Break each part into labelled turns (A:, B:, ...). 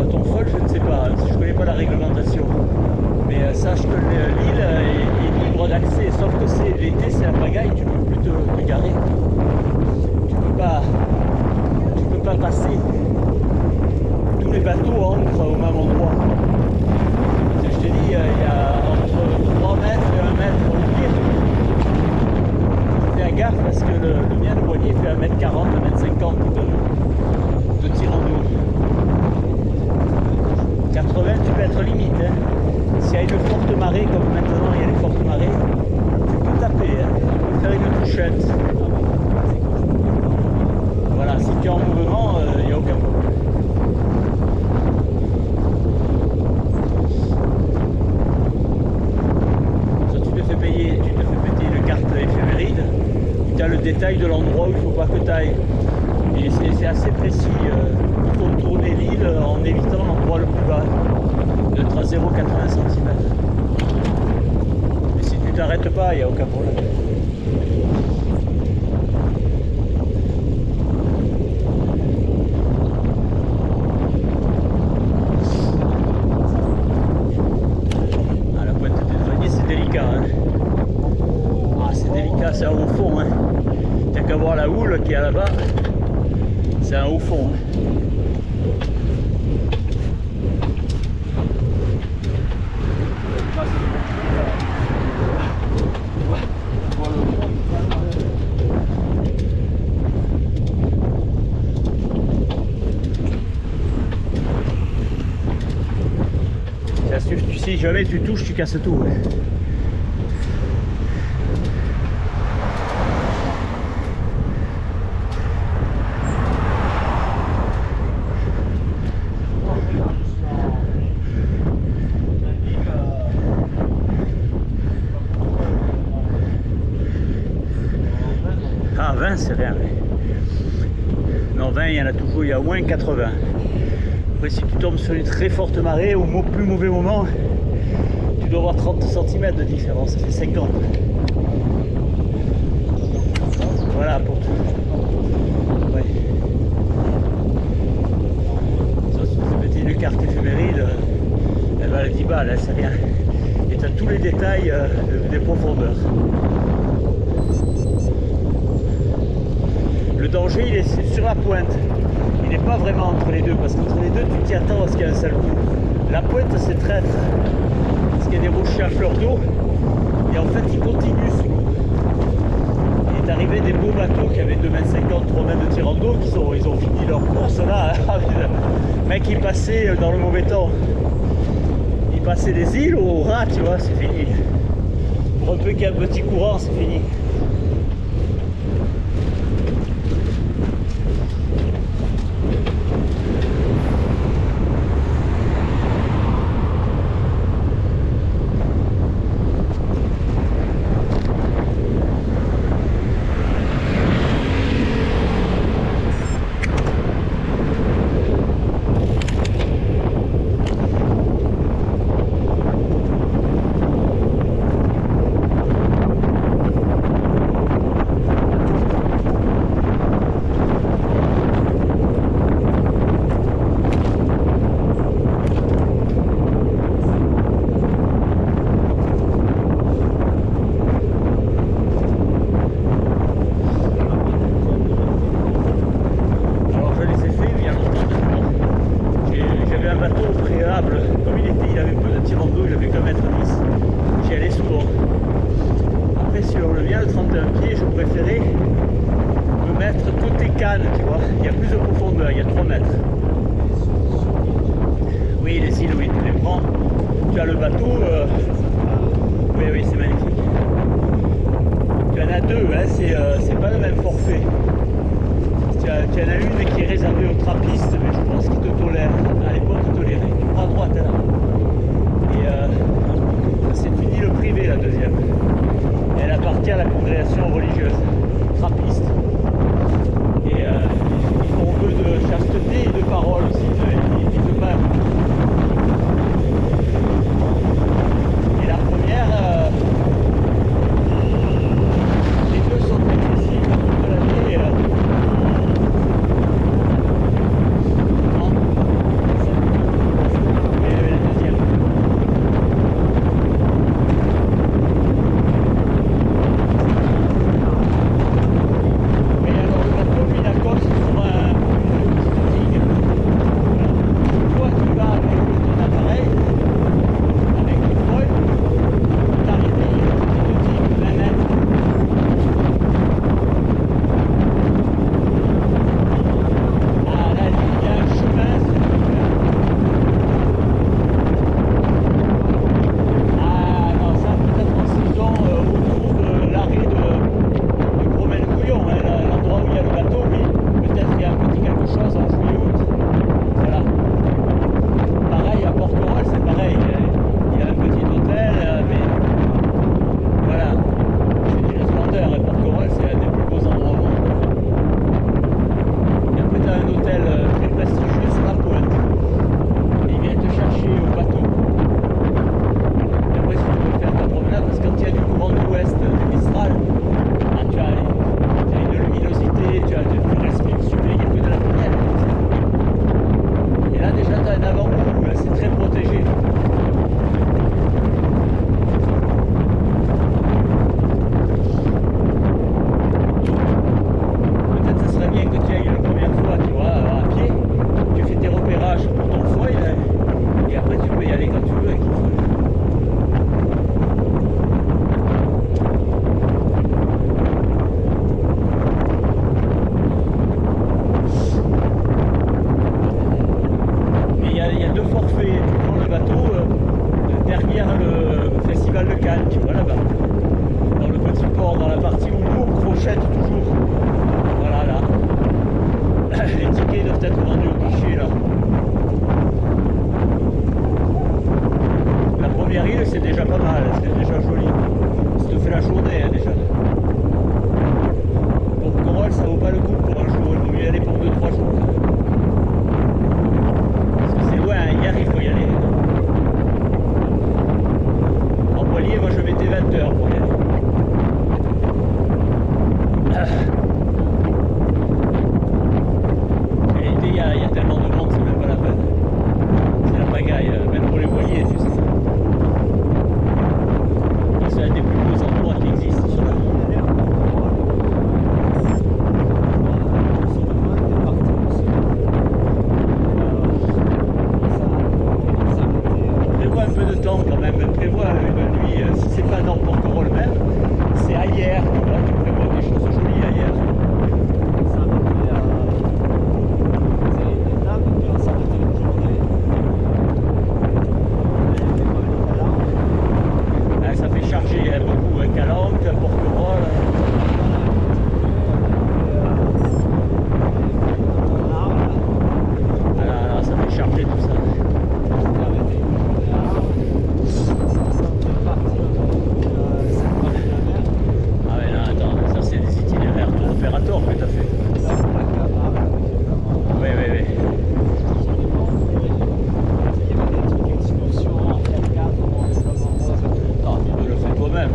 A: ton folle, je ne sais pas, je ne connais pas la réglementation. Mais sache que l'île est libre d'accès, sauf que l'été c'est la pagaille, tu ne peux plus te garer. Tu peux pas passer. Tous les bateaux entrent au même endroit. Je te dis, il y a entre 3 mètres et 1 mètre au pire. Fais gaffe parce que le mien de voilier fait 1m40, 1m50 de tirant d'eau. 80, tu peux être limite. Hein. S'il y a une forte marée, comme maintenant il y a des fortes marées, tu peux taper, hein. Tu peux faire une touchette. Voilà, si tu es en mouvement, il n'y a aucun problème. Ça, tu te fais payer une carte éphéméride, tu as le détail de l'endroit où il ne faut pas que tu ailles. Et c'est assez précis. Contourner l'île en évitant l'endroit le plus bas, d'être à 0,80 cm. Mais si tu t'arrêtes pas, il n'y a aucun problème. Ah, la pointe de douanier, c'est délicat. Hein. Ah, c'est délicat, c'est un haut fond. Hein. T'as qu'à voir la houle qui est là-bas. C'est un haut fond. Hein. Si jamais tu touches, tu casses tout. Ouais. Ah, 20 c'est rien. Non, 20 il y en a toujours, il y a au moins 80. Après si tu tombes sur une très forte marée, au plus mauvais moment, tu dois avoir 30 cm de différence, ça fait 50. Voilà pour tout. Ouais. Ça, si tu fais péter une carte éphéméride, elle va à 10 balles, hein, c'est rien. Et tu as tous les détails des profondeurs. Le danger, il est sur la pointe. Il n'est pas vraiment entre les deux, parce qu'entre les deux, tu t'y attends à ce qu'il y ait un seul coup. La pointe, c'est traître. Parce qu'il y a des rochers à fleur d'eau. Et en fait, ils continuent sous l'eau. Il est arrivé des beaux bateaux qui avaient 2,50 m, 3 mètres de tirant d'eau, ils ont fini leur course là. Le mec, il passait dans le mauvais temps. Il passait des îles au rat, tu vois, c'est fini. Pour un peu qu'il y ait un petit courant, c'est fini. Tu vois, il y a plus de profondeur, il y a 3 mètres. Oui, les îles, oui, tu les prends. Tu as le bateau, oui, oui, c'est magnifique. Tu en as deux, hein, c'est pas le même forfait. Tu en as une qui est réservée aux trappistes, mais je pense qu'ils te tolèrent. À l'époque, ils toléraient. Tu prends à droite, là. Et c'est une île privée, la deuxième. Et elle appartient à la congrégation religieuse, trappiste. Et ils font vœu de chasteté et de parole aussi, ils te parlent. a un avant-goût, mais c'est très protégé. Peut-être ce serait bien que tu ailles la première fois, tu vois, à pied. Tu fais tes repérages pour ton foil, et après tu peux y aller quand tu veux. Il y a deux forfaits. Tu prends le bateau derrière le festival de Cannes, tu vois là-bas. Dans le petit port, dans la partie où nous on crochette toujours. Voilà là. Les tickets doivent être vendus au guichet là. La première île c'est déjà pas mal, c'est déjà joli. Ça te fait la journée hein, déjà. Pour Corolles ça vaut pas le coup pour un jour, il vaut mieux y aller pour 2-3 jours. Il arrive, faut y aller. En voilier, moi je mettais 20 heures pour y aller. Et l'été, il y a tellement de monde, c'est même pas la peine. C'est la pagaille, même pour les voiliers, tu sais. C'est un des plus beaux endroits qui existent sur la route. Un peu de temps quand même, prévois une nuit, si c'est pas dans Porquerolles même, c'est ailleurs, tu vois, tu prévois des choses jolies ailleurs. Ça fait charger hein, beaucoup, hein, Calanque, Porquerolles. Voilà, ça fait charger tout ça. Opérateur que tu as fait. Oui, oui, oui. Non, tu le fais toi-même.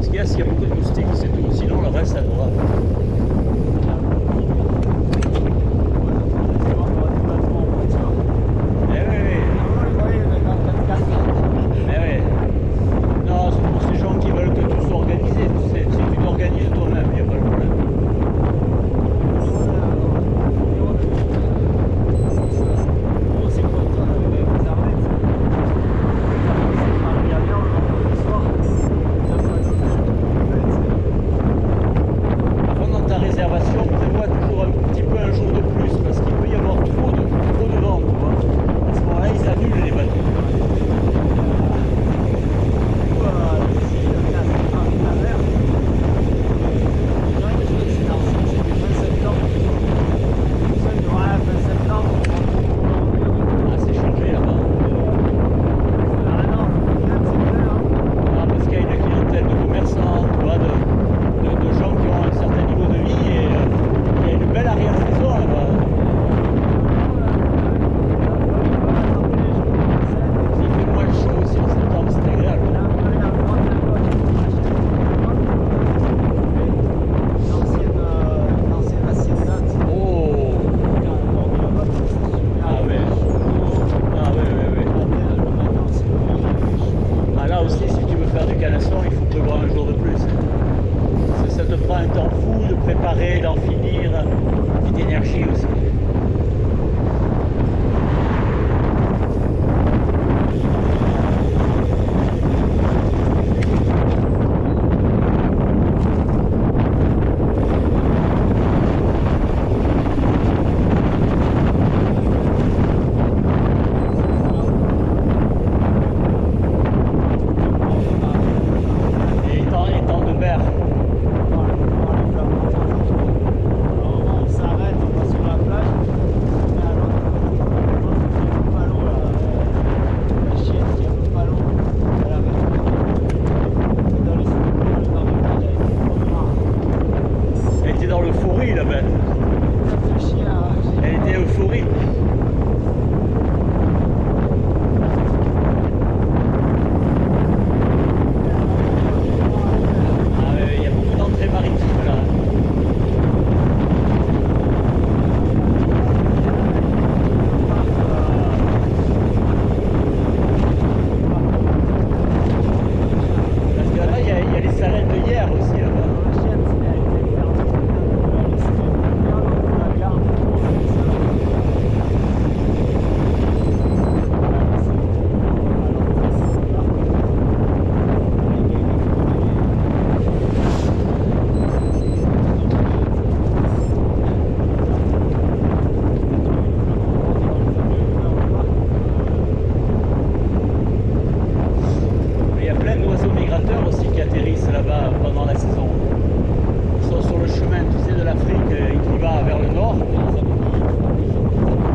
A: Ce qu'il y a, s'il y a beaucoup de moustiques, c'est tout. Sinon, le reste, ça doit.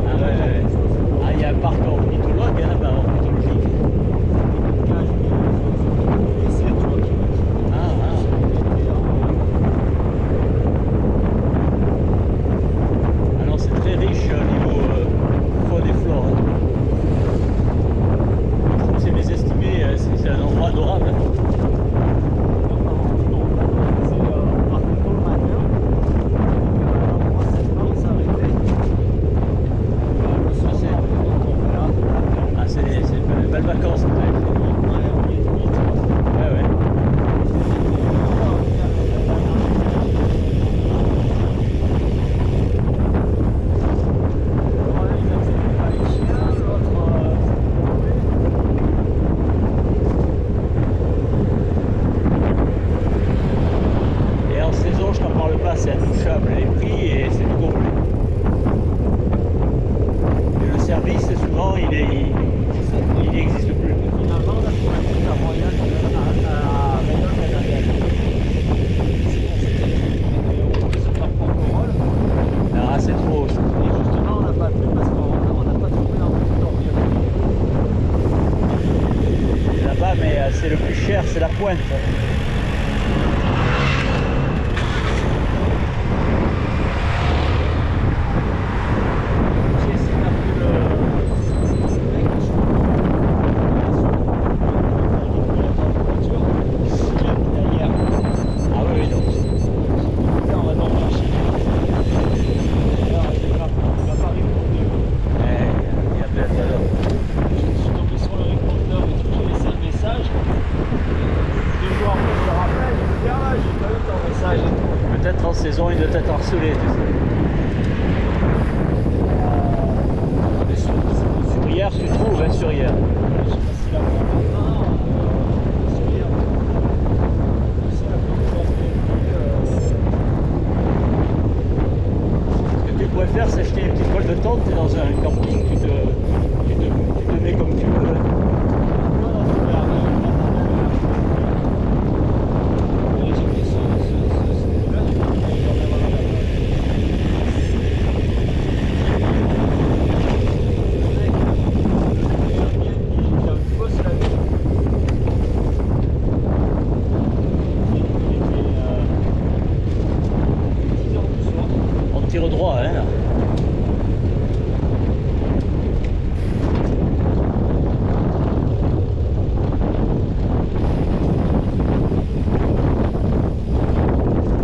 A: Ah ouais, ouais. Ah, il y a un parc ornithologue là-bas, ornithologique. Ah, ah. Alors c'est très riche au niveau faune et flore. Hein. Je trouve que c'est mésestimé, c'est un endroit adorable. Hein. Ah, c'est de belles vacances peut-être. Ouais, ouais. Et en saison, je t'en parle pas, c'est intouchable. Les prix et c'est du gros. Et le service, souvent, il n'existe plus.
B: Finalement, là, c'est un truc à Royal à Rayon Canadienne. C'est pas Porquerolles.
A: Ah, c'est trop.
B: Et justement, on n'a pas pu parce qu'on n'a pas trouvé en plus
A: Là-bas, mais c'est le plus cher, c'est la pointe.
B: j'ai essayé d'appeler le mec, je crois.
A: Ah oui, oui, donc.
B: On va dormir chez lui. Alors, il va pas répondre.
A: Il y a peut-être alors.
B: Je suis tombé sur le répondeur et tout, j'ai laissé un message. 2 jours après, je le rappelle, je me dis, ah, j'ai pas eu ton message et tout.
A: Peut-être en saison, il doit être harcelé. Tu sais. Sur hier, tu trouves, hein, sur hier.
B: Je sais pas si la prend maintenant, sur hier. C'est la
A: Ce que tu pourrais faire, c'est acheter une petite colle de tente, tu es dans un camping, tu te mets comme tu veux. Hein. On tire droit, hein, là.